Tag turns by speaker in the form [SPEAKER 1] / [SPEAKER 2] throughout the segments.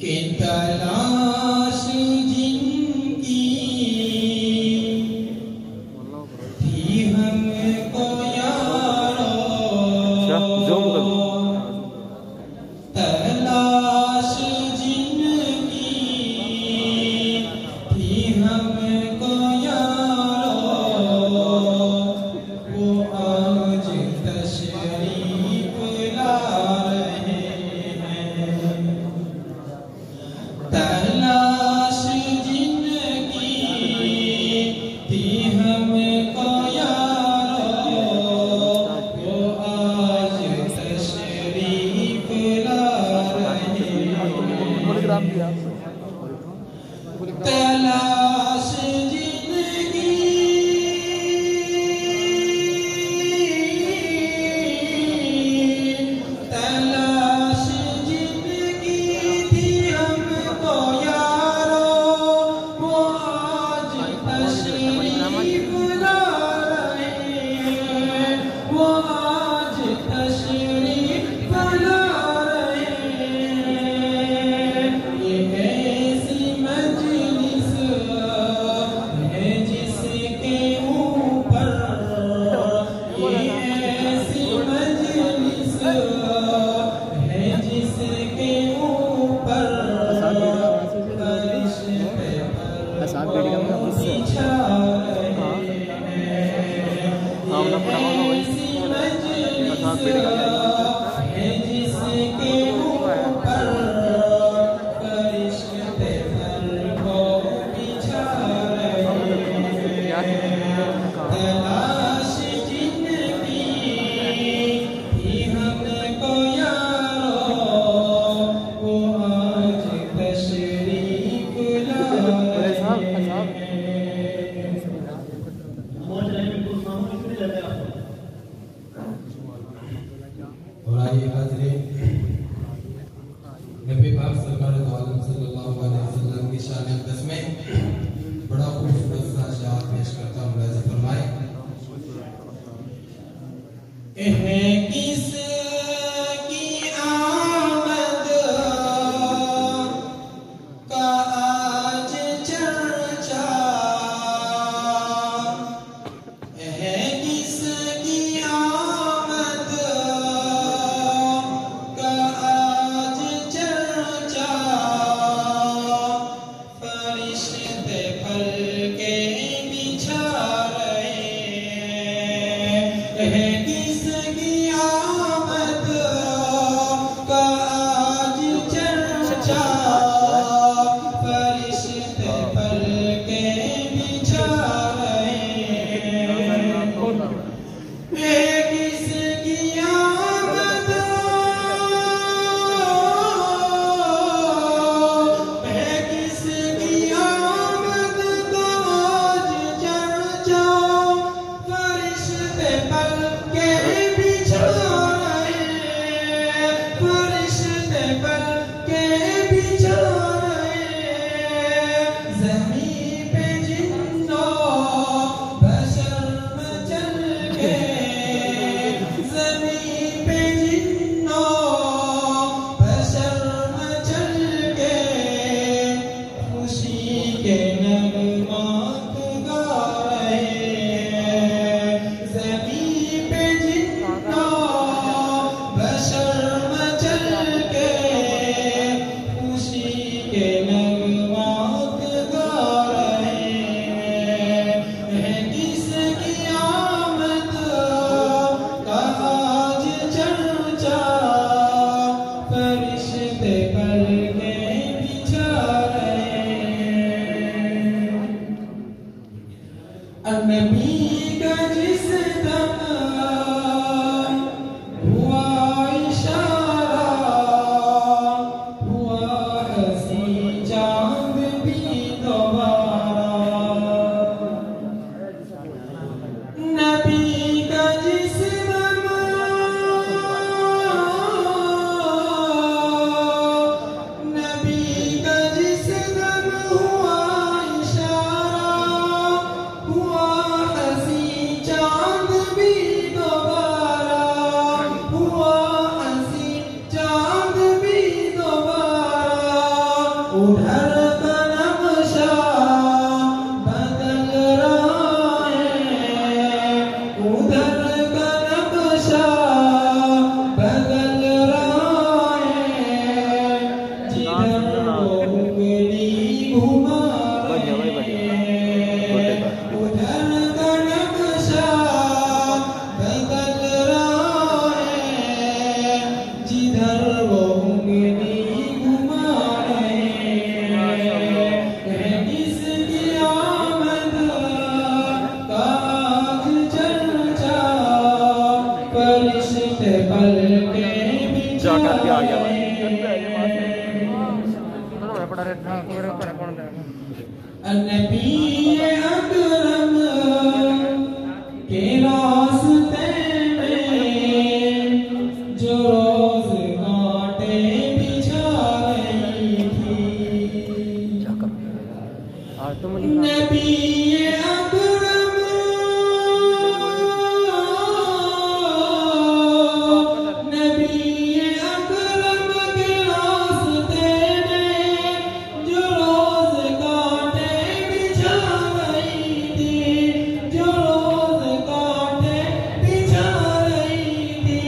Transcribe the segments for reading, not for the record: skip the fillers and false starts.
[SPEAKER 1] कि तलाश जिनकी थी हमको यारो, तलाश जिनकी थी हमको यारो, वो आज तशरीफ ला रहे हैं। तलाश जिनकी थी हमको यारो, वो आज तशरीफ ला रहे हैं। तलाश जिनकी तलाश जिनकी थी हमको यारो, वो आज तशरीफ ला रहे हैं। वो आज तशरीफ ला रहे हैं। ये ऐसी मजलिस है जिसके ऊपर, ये ऐसी मजलिस है जिसके ऊपर फरिश्ते बिछा रहे हैं। ये ऐसी मजलिस है जिसके ऊपर फरिश्ते को बिछा रहे हैं। तलाश जिनकी थी हमको यारो, वो आज तशरीफ ला रहे हैं। और आइए हाज़रीन, नबी पाक सरकार दो आलम सल्लल्लाहु अलैहि वसल्लम की शान अक़दस में बड़ा खूबसूरत सा शायर पेश करता हूँ। मुलाज़ा फरमाए, किसकी आमद का आज चर्चा, किसकी आमद का आज चर्चा, फरिश्ते फल के बिछा रहे हैं। किसकी
[SPEAKER 2] आ गया
[SPEAKER 1] नबी अकरम के रास्ते में जो रोज कांटे बिछा रही थी, नबी अकरम नबी अकरम के रास्ते में जो रोज कांटे बिछा रही थी, जो रोज कांटे बिछा रही थी,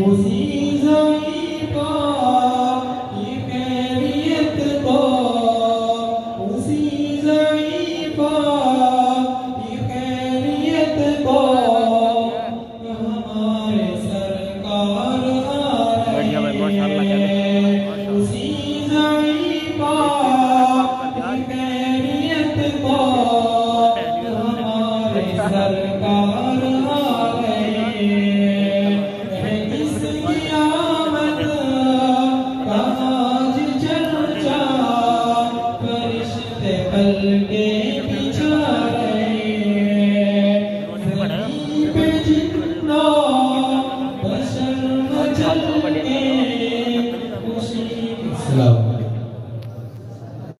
[SPEAKER 1] उसी ज़मीन पर ये खैरियत को, उसी ज़मीन पर ये खैरियत को हमारे सरकार आ रहे हैं, उसी ज़मीन पर ये खैरियत को हमारे सरकार आ रहे हैं, जिसकी आमद का आज चर्चा फरिश्ते पल के बिछा रहे हैं, ज़मीन पे जितना बशर मचल के खुशी